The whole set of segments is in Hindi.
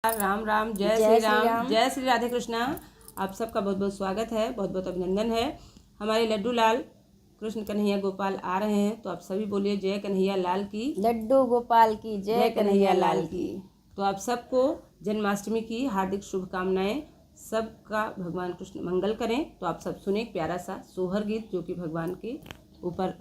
राम राम, जय श्री राम, जय श्री राधे कृष्णा। आप सबका बहुत बहुत स्वागत है, बहुत बहुत अभिनंदन है। हमारे लड्डू लाल कृष्ण कन्हैया गोपाल आ रहे हैं, तो आप सभी बोलिए जय कन्हैया लाल की, लड्डू गोपाल की, जय कन्हैया लाल की। तो आप सबको जन्माष्टमी की हार्दिक शुभकामनाएं। सबका भगवान कृष्ण मंगल करें। तो आप सब सुने एक प्यारा सा सोहर गीत जो कि भगवान के ऊपर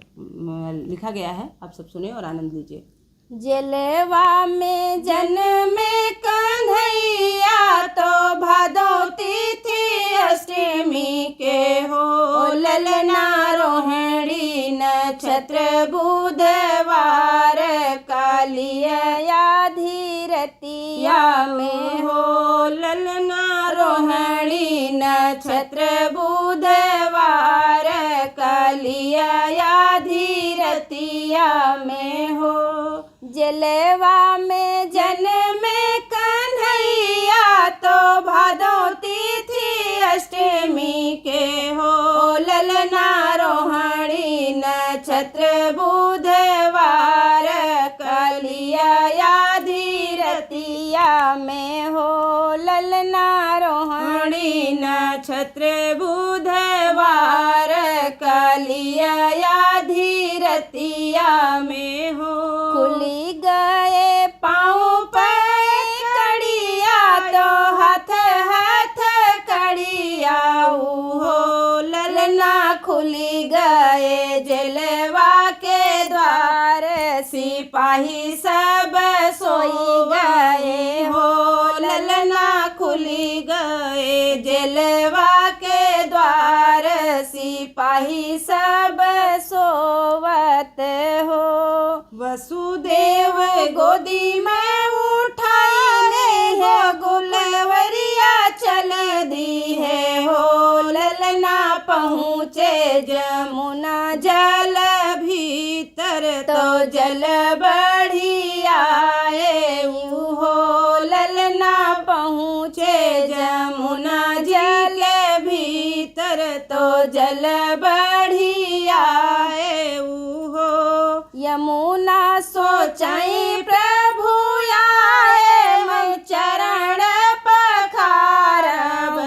लिखा गया है। आप सब सुने और आनंद लीजिए। जलवा में जन्मे कन्हैया तो भादो तिथि अष्टमी के हो, ललना रोहिणी नक्षत्र बुधवार कालिया धीरतिया में हो, ललना रोहिणी नक्षत्र बुधवार कालिया धीरतिया में हो। जलवा में जन्मे कन्हैया तो भादो तिथि अष्टमी के हो, ललना रोहिणी नक्षत्र बुधवार कालिया धीरतिया में हो, ललना रोहिणी नक्षत्र बुधवार कालिया धीरतिया में हो। खुली गए पाँव पर कड़िया तो हाथ हाथ कड़िया हो, ललना खुली गए जलवा के द्वार सिपाही सब सोई गए हो, ललना खुली गए जलवा के द्वार सिपाही सब सोवत हो। वसुदेव गोदी में उठाने हो, गुलवरिया चल दी है हो, ललना पहुँचे जमुना जल भीतर तो जल बढ़ी आए हो, ललना पहुँचे जमुना जल भीतर तो जल बढ़ी आए हो। यमुना सोचाई प्रभु आए हम चरण पखारब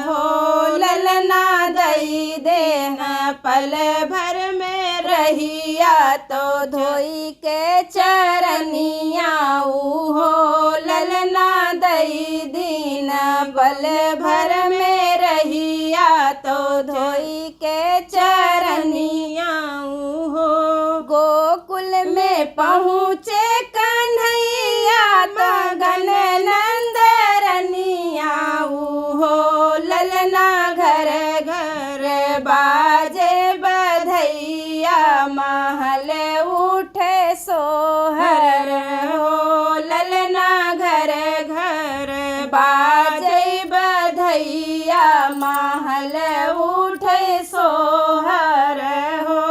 हो, ललना दई देना पल भर में रहिया तो धोई के चरनिया हो, ललना दई दीना पल भर में रहिया तो धोई के चरनिया हो। गोकुल में पहुँचे कन्हैया तो गन नंदरनिया हो, ललना घर घर बाजे बधैया महल उठे सोहर हो, ललना घर घर बाजे बधैया महल उठे सोहर हो।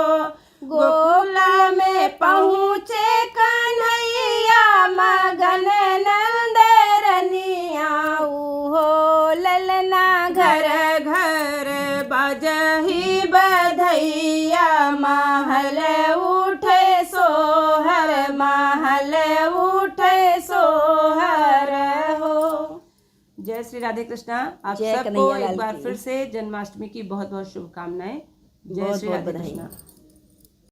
गोकुल में पहुँचे कन्हैया मगन नंदरनिया हो, ललना घर घर बजही बधैया महल उठे सोहर, महल उठे सोहर हो। जय श्री राधे कृष्णा। आप सबको एक बार फिर से जन्माष्टमी की बहुत बहुत शुभकामनाएं। जय श्री राधे कृष्णा।